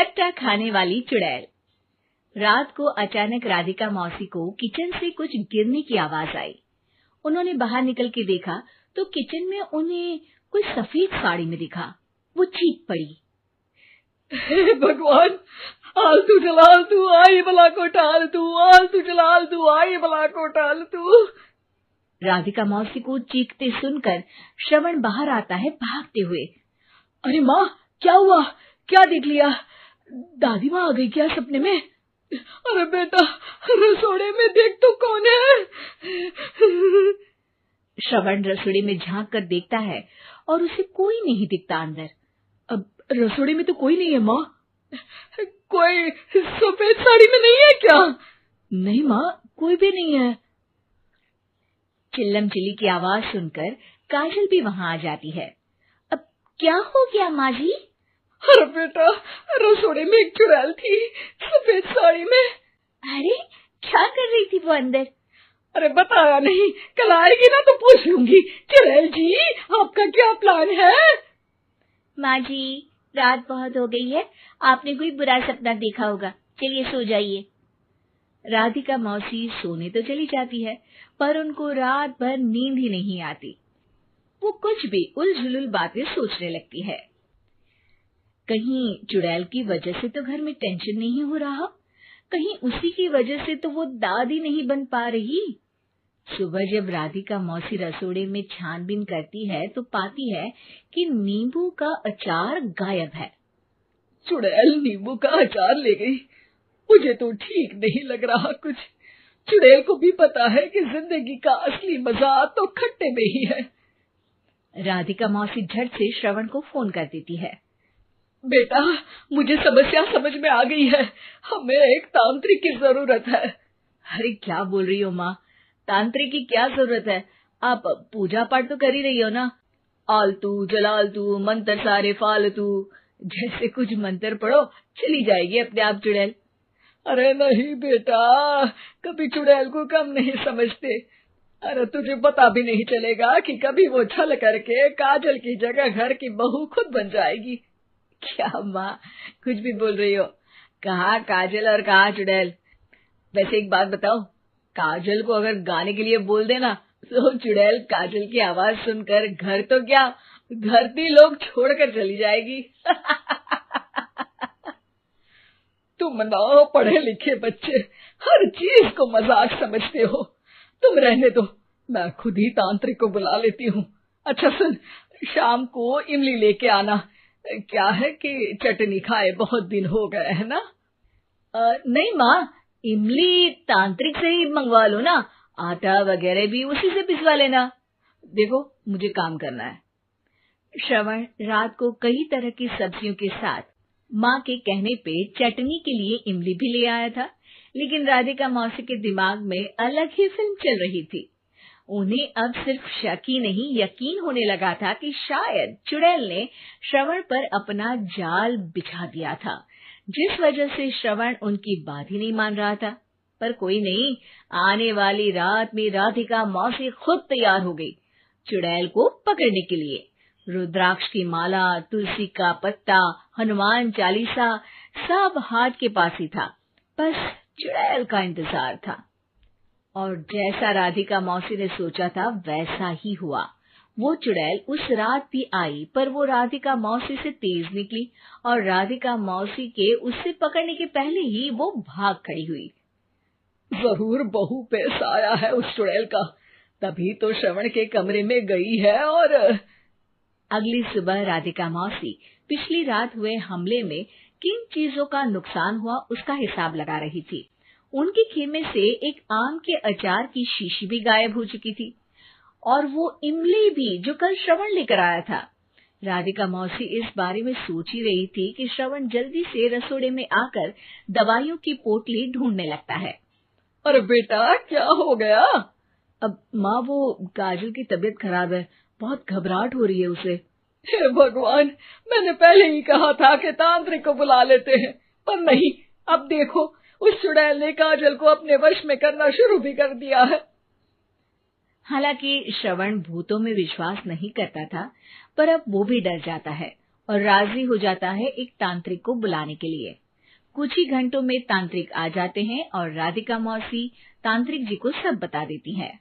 खट्टा खाने वाली चुड़ैल। रात को अचानक राधिका मौसी को किचन से कुछ गिरने की आवाज आई। उन्होंने बाहर निकल के देखा तो किचन में उन्हें कोई सफेद साड़ी में दिखा। वो चीख पड़ी, हे भगवान, आलतू जलालतू आई भला को टालतू, आलतू जलालतू आई भला को टालतू। राधिका मौसी को चीखते सुनकर श्रवण बाहर आता है भागते हुए। अरे माँ, क्या हुआ? क्या देख लिया? दादी माँ आ गई क्या सपने में? अरे बेटा, रसोड़े में देख तो कौन है? श्रवण रसोड़े में झांक कर देखता है और उसे कोई नहीं दिखता अंदर। अब रसोड़े में तो कोई नहीं है माँ। कोई सफेद साड़ी में नहीं है क्या? नहीं माँ, कोई भी नहीं है। चिल्लम चिल्ली की आवाज सुनकर काजल भी वहां आ जाती है। अब क्या हो गया माँ जी? अरे बेटा, रसोड़े में एक चुड़ैल थी सफेद साड़ी में। अरे क्या कर रही थी वो अंदर? अरे बताया नहीं, कल आएगी ना तो पूछ लूंगी। चुड़ैल जी, आपका क्या प्लान है? माँ जी, रात बहुत हो गई है, आपने कोई बुरा सपना देखा होगा, चलिए सो जाइए। राधिका मौसी सोने तो चली जाती है, पर उनको रात भर नींद ही नहीं आती। वो कुछ भी उलझुल बातें सोचने लगती है। कहीं चुड़ैल की वजह से तो घर में टेंशन नहीं हो रहा, कहीं उसी की वजह से तो वो दादी नहीं बन पा रही। सुबह जब राधिका मौसी रसोड़े में छानबीन करती है तो पाती है कि नींबू का अचार गायब है। चुड़ैल नींबू का अचार ले गई, मुझे तो ठीक नहीं लग रहा कुछ। चुड़ैल को भी पता है कि जिंदगी का असली मजा तो खट्टे में ही है। राधिका मौसी झट से श्रवण को फोन कर देती है। बेटा, मुझे समस्या समझ में आ गई है, हमें एक तांत्रिक की जरूरत है। अरे क्या बोल रही हो माँ, तांत्रिक की क्या जरूरत है? आप पूजा पाठ तो कर ही रही हो ना। आलतू जलालतू मंत्र सारे फालतू जैसे कुछ मंत्र पढ़ो, चली जाएगी अपने आप चुड़ैल। अरे नहीं बेटा, कभी चुड़ैल को कम नहीं समझते। अरे तुझे पता भी नहीं चलेगा कि कभी वो छल करके काजल की जगह घर की बहू खुद बन जाएगी। क्या माँ, कुछ भी बोल रही हो? कहाँ काजल और कहाँ चुड़ैल? वैसे एक बात बताओ, काजल को अगर गाने के लिए बोल देना तो चुड़ैल काजल की आवाज सुनकर घर तो क्या, धरती लोग छोड़कर चली जाएगी। तुम ना पढ़े लिखे बच्चे हर चीज को मजाक समझते हो। तुम रहने दो, मैं खुद ही तांत्रिक को बुला लेती हूँ। अच्छा सुन, शाम को इमली लेके आना। क्या है कि चटनी खाए बहुत दिन हो गए है ना? नहीं माँ, इमली तांत्रिक से ही मंगवा लो ना, आटा वगैरह भी उसी से पिसवा लेना। देखो मुझे काम करना है। श्रवण रात को कई तरह की सब्जियों के साथ माँ के कहने पे चटनी के लिए इमली भी ले आया था, लेकिन राधिका मौसी के दिमाग में अलग ही फिल्म चल रही थी। उन्हें अब सिर्फ शक ही नहीं यकीन होने लगा था कि शायद चुड़ैल ने श्रवण पर अपना जाल बिछा दिया था, जिस वजह से श्रवण उनकी बात ही नहीं मान रहा था। पर कोई नहीं, आने वाली रात में राधिका मौसी खुद तैयार हो गई चुड़ैल को पकड़ने के लिए। रुद्राक्ष की माला, तुलसी का पत्ता, हनुमान चालीसा सब हाथ के पास ही था, बस चुड़ैल का इंतजार था। और जैसा राधिका मौसी ने सोचा था वैसा ही हुआ। वो चुड़ैल उस रात भी आई, पर वो राधिका मौसी से तेज निकली और राधिका मौसी के उससे पकड़ने के पहले ही वो भाग खड़ी हुई। जरूर बहू पे साया है उस चुड़ैल का, तभी तो श्रवण के कमरे में गई है। और अगली सुबह राधिका मौसी पिछली रात हुए हमले में किन चीजों का नुकसान हुआ उसका हिसाब लगा रही थी। उनके खेमे से एक आम के अचार की शीशी भी गायब हो चुकी थी और वो इमली भी जो कल श्रवण लेकर आया था। राधिका मौसी इस बारे में सोच ही रही थी कि श्रवण जल्दी से रसोड़े में आकर दवाइयों की पोटली ढूंढने लगता है। अरे बेटा, क्या हो गया? अब माँ, वो काजल की तबीयत खराब है, बहुत घबराहट हो रही है उसे। हे भगवान, मैंने पहले ही कहा था कि तांत्रिक को बुला लेते हैं, पर नहीं, अब देखो उस चुड़ैल ने काजल को अपने वश में करना शुरू भी कर दिया है। हालांकि श्रवण भूतों में विश्वास नहीं करता था, पर अब वो भी डर जाता है और राजी हो जाता है एक तांत्रिक को बुलाने के लिए। कुछ ही घंटों में तांत्रिक आ जाते हैं और राधिका मौसी तांत्रिक जी को सब बता देती है।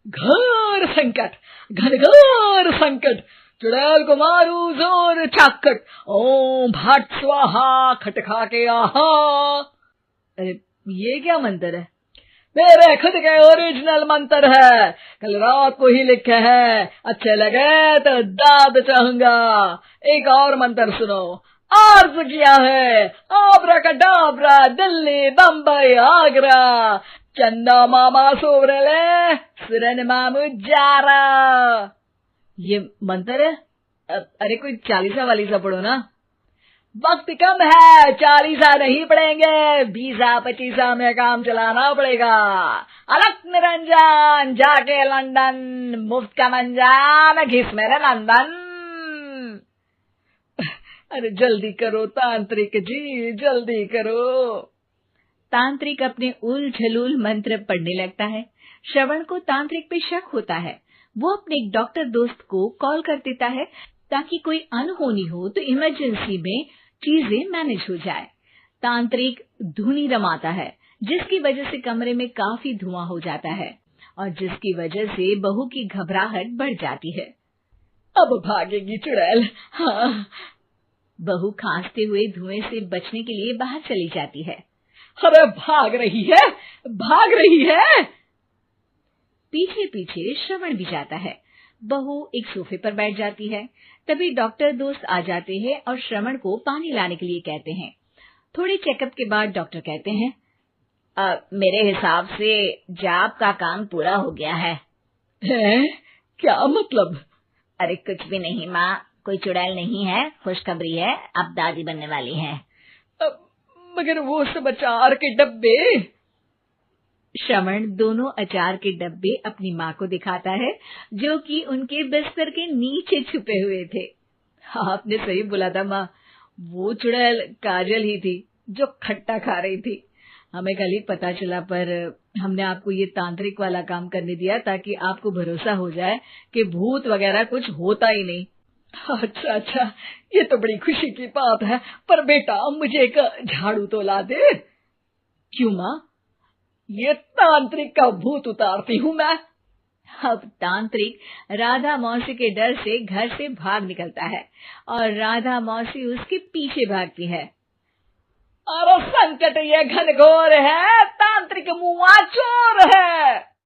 घोर संकट, घनघोर संकट, चुड़ैल को मारू जोर चाकट, ओम भट स्वाहा खटखा के आहा। अरे ये क्या मंत्र है? मेरे खुद के ओरिजिनल मंत्र है, कल रात को ही लिखे हैं, अच्छे लगे तो दाद चाहूंगा। एक और मंत्र सुनो। अर्ज किया है आब्राकडाब्रा, दिल्ली बम्बई आगरा, चंदा मामा सोवरले सुरन मामू जारा। ये मंत्र है? अरे कोई 40 वालीसा पढ़ो ना। वक्त कम है, 40 नहीं पड़ेंगे, 20-25 में काम चलाना पड़ेगा। अलग निरंजन जाके लंदन, मुफ्त का मंजान घिस मेरे नंदन। अरे जल्दी करो तांत्रिक जी, जल्दी करो। तांत्रिक अपने उल झलूल मंत्र पढ़ने लगता है। श्रवण को तांत्रिक पे शक होता है। वो अपने एक डॉक्टर दोस्त को कॉल कर देता है ताकि कोई अनहोनी हो तो इमरजेंसी में चीजें मैनेज हो जाए। तांत्रिक धुनी रमाता है, जिसकी वजह से कमरे में काफी धुआं हो जाता है और जिसकी वजह से बहू की घबराहट बढ़ जाती है। अब भागेगी चुड़ैल। हाँ। बहू खांसते हुए धुएं से बचने के लिए बाहर चली जाती है। अरे भाग रही है, भाग रही है। पीछे पीछे श्रवण भी जाता है। बहू एक सोफे पर बैठ जाती है। तभी डॉक्टर दोस्त आ जाते हैं और श्रवण को पानी लाने के लिए कहते हैं। थोड़े चेकअप के बाद डॉक्टर कहते हैं, मेरे हिसाब से जाप का काम पूरा हो गया है। क्या मतलब? अरे कुछ भी नहीं माँ, कोई चुड़ैल नहीं है, खुशखबरी है, अब दादी बनने वाली है। मगर वो सब अचार के डब्बे। श्रवण दोनों अचार के डब्बे अपनी माँ को दिखाता है, जो कि उनके बिस्तर के नीचे छुपे हुए थे। आपने सही बोला था माँ, वो चुड़ैल काजल ही थी जो खट्टा खा रही थी। हमें कल ही पता चला, पर हमने आपको ये तांत्रिक वाला काम करने दिया ताकि आपको भरोसा हो जाए कि भूत वगैरह कुछ होता ही नहीं। अच्छा अच्छा, ये तो बड़ी खुशी की बात है। पर बेटा मुझे एक झाड़ू तो ला दे। क्यों माँ? ये तांत्रिक का भूत उतारती हूँ मैं। अब तांत्रिक राधा मौसी के डर से घर से भाग निकलता है और राधा मौसी उसके पीछे भागती है। अरे संकट ये घनघोर है, तांत्रिक मुआ चोर है।